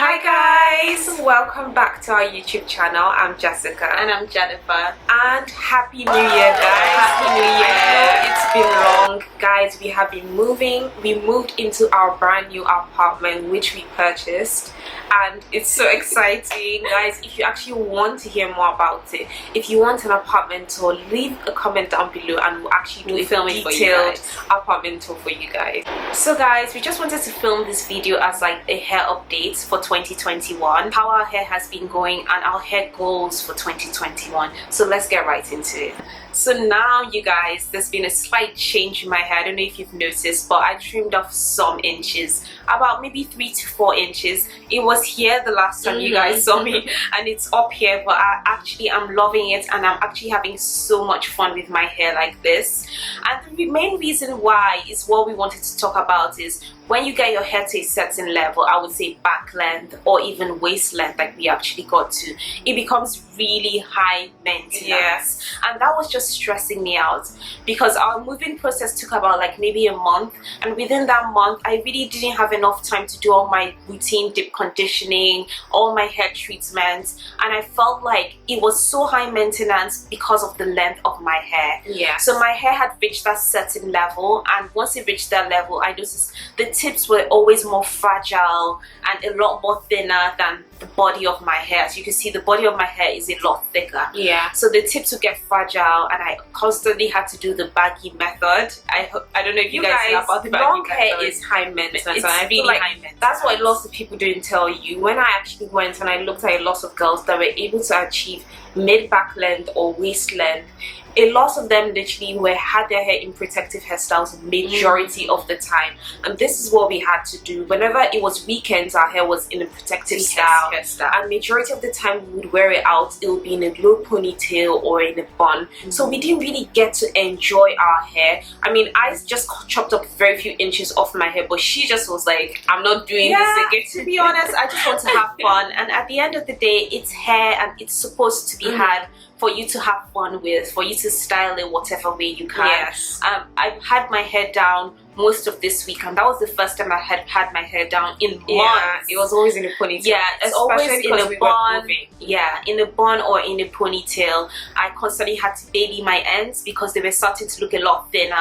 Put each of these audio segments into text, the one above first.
Hi guys, welcome back to our YouTube channel. I'm Jessica and I'm Jennifer, and Happy New Year guys. Happy New Year. It's been long guys. We have been moving. We moved into our brand new apartment which we purchased, and it's so exciting guys. If you actually want to hear more about it, if you want an apartment tour, leave a comment down below and we'll actually do a detailed apartment tour for you guys. So guys, we just wanted to film this video as like a hair update for 2021, how our hair has been going and our hair goals for 2021. So let's get right into it. So now you guys, there's been a slight change in my hair. I don't know if you've noticed, but I trimmed off some inches, about maybe 3 to 4 inches. It was here the last time you guys saw me, and it's up here, but I'm loving it, and I'm actually having so much fun with my hair like this. And the main reason why is what we wanted to talk about is when you get your hair to a certain level, I would say back length or even waist length, like we actually got to, it becomes really high maintenance. Yes. And that was just stressing me out because our moving process took about like maybe a month, and within that month I really didn't have enough time to do all my routine deep conditioning, all my hair treatments, and I felt like it was so high maintenance because of the length of my hair. Yeah. So my hair had reached that certain level, and once it reached that level, I noticed the tips were always more fragile and a lot more thinner than the body of my hair. So you can see the body of my hair is a lot thicker. Yeah. So the tips would get fragile, and I constantly had to do the baggy method. I don't know if you guys know about the baggy long method. hair is high maintenance. It's and really like, high maintenance. that's what lots of people don't tell you. When I actually went and I looked at a lot of girls that were able to achieve mid back length or waist length, a lot of them literally had their hair in protective hairstyles majority of the time, and this is what we had to do. Whenever it was weekends, our hair was in a protective style, and majority of the time we would wear it out. It would be in a low ponytail or in a bun, so we didn't really get to enjoy our hair. I mean, I just chopped up very few inches off my hair, but she just was like, I'm not doing this again. To be honest, I just want to have fun, and at the end of the day, it's hair and it's supposed to be had for you to have fun with, for you to style it whatever way you can. Yes. I've had my hair down most of this week, and that was the first time I had my hair down in months. Yeah, it was always in a ponytail. Yeah, it's always in a bun. Yeah, in a bun or in a ponytail. I constantly had to baby my ends because they were starting to look a lot thinner.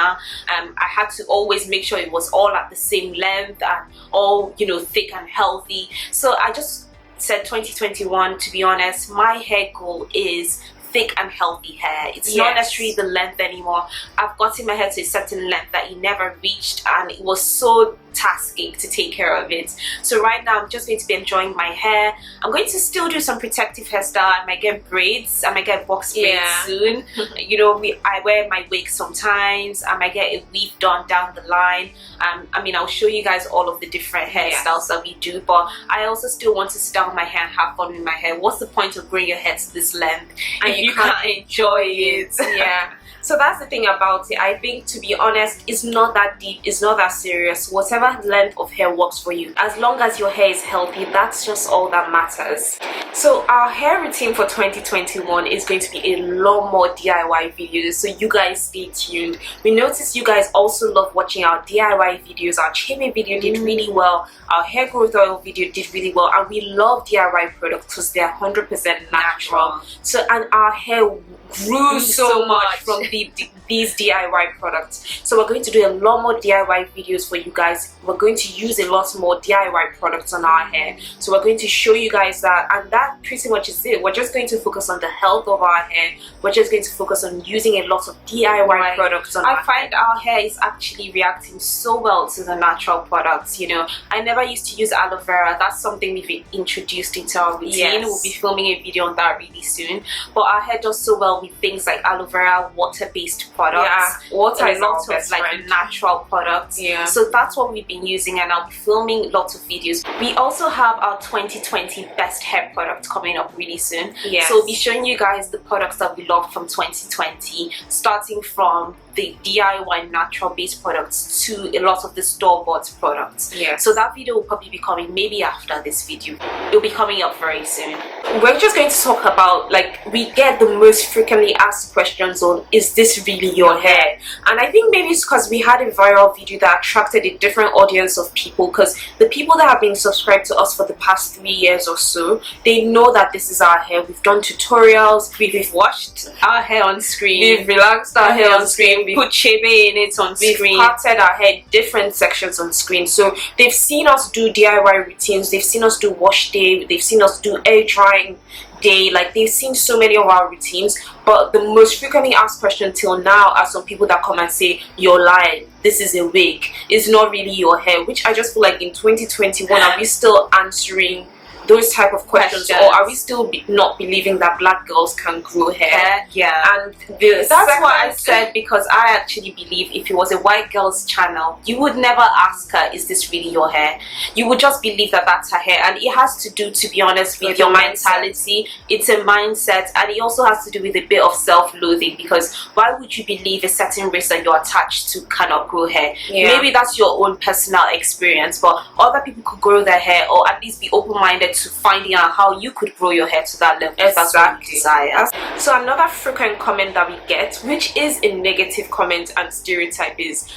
I had to always make sure it was all at the same length and all, you know, thick and healthy. So I just said 2021, to be honest, my hair goal is thick and healthy hair. It's not necessarily the length anymore. I've gotten my hair to a certain length that it never reached, and it was so tasking to take care of it. So right now I'm just going to be enjoying my hair. I'm going to still do some protective hairstyle. I might get braids, I might get box braids soon. You know, I wear my wig sometimes. I might get a weave done down the line. I mean, I'll show you guys all of the different hairstyles that we do, but I also still want to style my hair and have fun with my hair. What's the point of growing your hair to this length and you can't enjoy it? Yeah. So that's the thing about it. I think, to be honest, it's not that deep, it's not that serious. Whatever length of hair works for you, as long as your hair is healthy, that's just all that matters. So our hair routine for 2021 is going to be a lot more DIY videos, so you guys stay tuned. We noticed you guys also love watching our DIY videos. Our CHEBE video did really well, our hair growth oil video did really well, and we love DIY products because they're 100% natural. So, and our hair grew so much from these DIY products. So we're going to do a lot more DIY videos for you guys. We're going to use a lot more DIY products on our hair. So we're going to show you guys that, and that pretty much is it. We're just going to focus on the health of our hair. We're just going to focus on using a lot of DIY products on our hair. I find our hair is actually reacting so well to the natural products. You know, I never used to use aloe vera. That's something we've introduced into our routine. We'll be filming a video on that really soon. But our hair does so well with things like aloe vera, water-based products. Water is a lot of like natural products. So that's what we've been using, and I'll be filming lots of videos. We also have our 2020 best hair product coming up really soon. So we'll be showing you guys the products that we love from 2020, starting from the DIY natural based products to a lot of the store-bought products. Yeah. So that video will probably be coming maybe after this video. It'll be coming up very soon. We're just going to talk about, like, we get the most frequently asked questions on, is this really your hair? And I think maybe it's because we had a viral video that attracted a different audience of people, because the people that have been subscribed to us for the past 3 years or so, they know that this is our hair. We've done tutorials, we've washed our hair on screen, we've relaxed our hair on screen, we put CHEBE in it on screen, we've parted our hair different sections on screen. So they've seen us do DIY routines, they've seen us do wash day, they've seen us do air drying day, like they've seen so many of our routines. But the most frequently asked question till now are some people that come and say, you're lying, this is a wig, it's not really your hair. Which I just feel like in 2021, are we still answering those type of questions, or are we still not believing that black girls can grow hair? Yeah. And that's what I said, because I actually believe if it was a white girl's channel, you would never ask her, is this really your hair? You would just believe that that's her hair. And it has to do, to be honest, with your mentality. It's a mindset, and it also has to do with a bit of self-loathing, because why would you believe a certain race that you're attached to cannot grow hair? Maybe that's your own personal experience, but other people could grow their hair, or at least be open-minded to finding out how you could grow your hair to that level if that's what you desire. So another frequent comment that we get, which is a negative comment and stereotype, is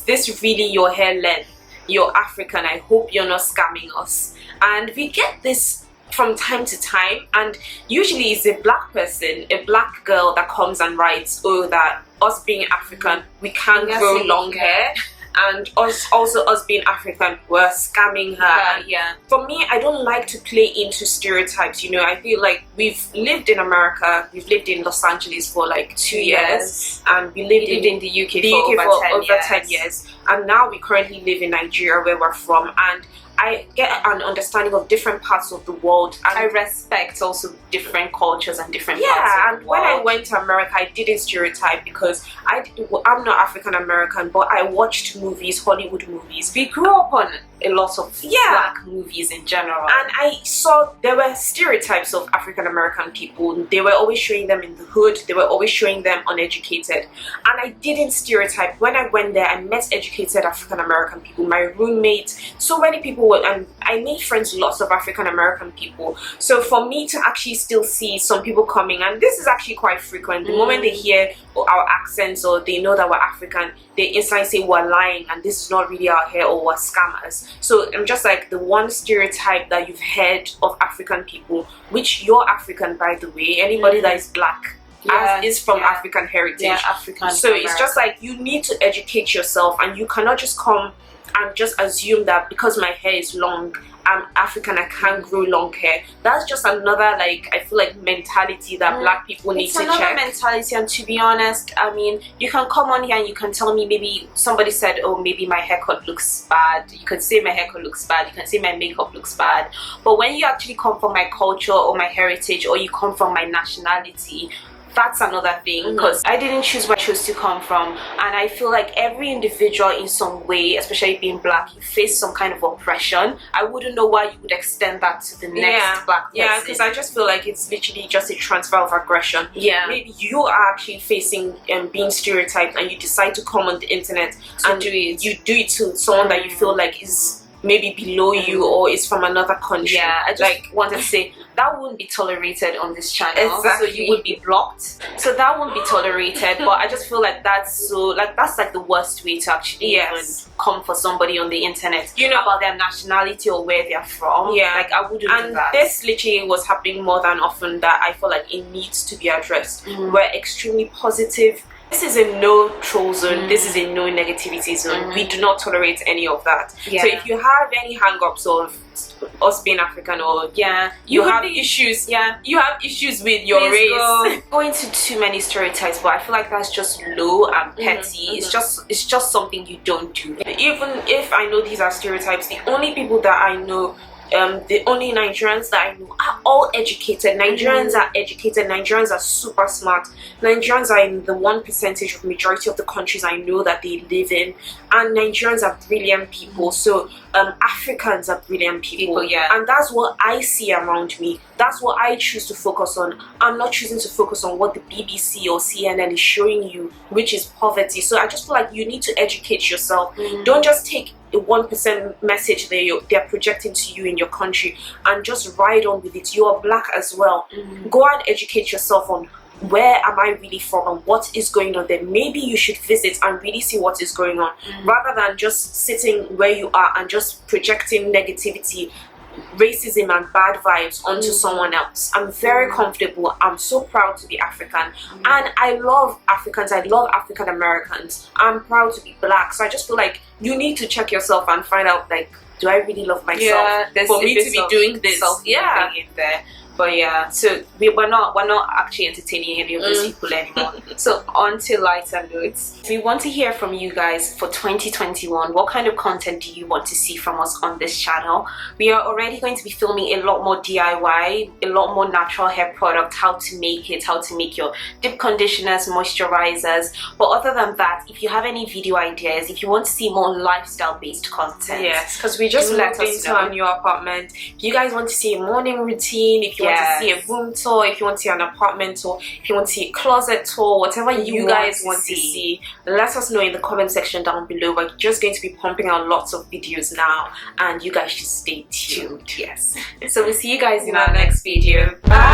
this really your hair length? You're African, I hope you're not scamming us. And we get this from time to time, and usually it's a black person, a black girl that comes and writes, oh, that us being African, we can't grow long hair. And us being African, we're scamming her. For me, I don't like to play into stereotypes. You know, I feel like we've lived in America, we've lived in Los Angeles for like 2 years, and we lived in the UK for over 10 years, and now we currently live in Nigeria, where we're from, and I get an understanding of different parts of the world, and I respect also different cultures and different parts of the world. And when I went to America, I didn't stereotype, because I'm not African American, but I watched movies, Hollywood movies. We grew up on a lot of black movies in general, and I saw there were stereotypes of African American people. They were always showing them in the hood, they were always showing them uneducated, and I didn't stereotype. When I went there, I met educated African American people, my roommate, so many people, and I made friends with lots of African American people. So for me to actually still see some people coming, and this is actually quite frequent, the moment they hear our accents or they know that we're African, they instantly say we're lying and this is not really our hair, or we're scammers. So I'm just like, the one stereotype that you've heard of African people, which you're African, by the way, anybody that is black is from African heritage. So it's just like, you need to educate yourself, and you cannot just come and just assume that because my hair is long, I'm African, I can't grow long hair. That's just another, like, I feel like mentality that black people need to check. It's another mentality, and to be honest, I mean, you can come on here and you can tell me, maybe somebody said, oh, maybe my haircut looks bad. You can say my haircut looks bad, you can say my makeup looks bad. But when you actually come from my culture or my heritage, or you come from my nationality, that's another thing, because I didn't choose where I chose to come from. And I feel like every individual in some way, especially being black, you face some kind of oppression. I wouldn't know why you would extend that to the next black person. Yeah, because I just feel like it's literally just a transfer of aggression. Maybe you are actually facing being stereotyped, and you decide to come on the internet and you do it to someone that you feel like is maybe below you or is from another country. I just want to say that wouldn't be tolerated on this channel. So you would be blocked. So that won't be tolerated. But I just feel like that's like the worst way to actually even come for somebody on the internet, you know, about their nationality or where they're from. Like, I wouldn't do that. This literally was happening more than often, that I feel like it needs to be addressed. We're extremely positive. This is a no troll zone. This is a no negativity zone. We do not tolerate any of that. So if you have any hang-ups of us being African, or you have issues, you have issues with your race, go into too many stereotypes, but I feel like that's just low and petty. It's just something you don't do. Even if I know these are stereotypes, the only people that I know The only Nigerians that I know are all educated. Nigerians are educated. Nigerians are super smart. Nigerians are in the 1% of majority of the countries I know that they live in, and Nigerians are brilliant people. So Africans are brilliant people, and that's what I see around me. That's what I choose to focus on. I'm not choosing to focus on what the BBC or CNN is showing you, which is poverty. So I just feel like you need to educate yourself. Don't just take a 1% message they're projecting to you in your country and just ride on with it. You are black as well. Go and educate yourself on where am I really from and what is going on there. Maybe you should visit and really see what is going on, rather than just sitting where you are and just projecting negativity, racism and bad vibes onto someone else. I'm very comfortable. I'm so proud to be African, and I love Africans. I love African Americans. I'm proud to be black. So I just feel like you need to check yourself and find out, like, do I really love myself for me to be doing this? In there. But yeah, so we're not actually entertaining any of these people anymore. So on to lighter notes. We want to hear from you guys for 2021. What kind of content do you want to see from us on this channel? We are already going to be filming a lot more DIY, a lot more natural hair product, how to make it, how to make your deep conditioners, moisturizers. But other than that, if you have any video ideas, if you want to see more lifestyle based content, yes, because we just moved into our new apartment. If you guys want to see a morning routine, if you want to see a room tour, if you want to see an apartment tour, if you want to see a closet tour, whatever you guys want to see, let us know in the comment section down below. We're just going to be pumping out lots of videos now, and you guys should stay tuned. Yes. So we'll see you guys in our next video. Bye.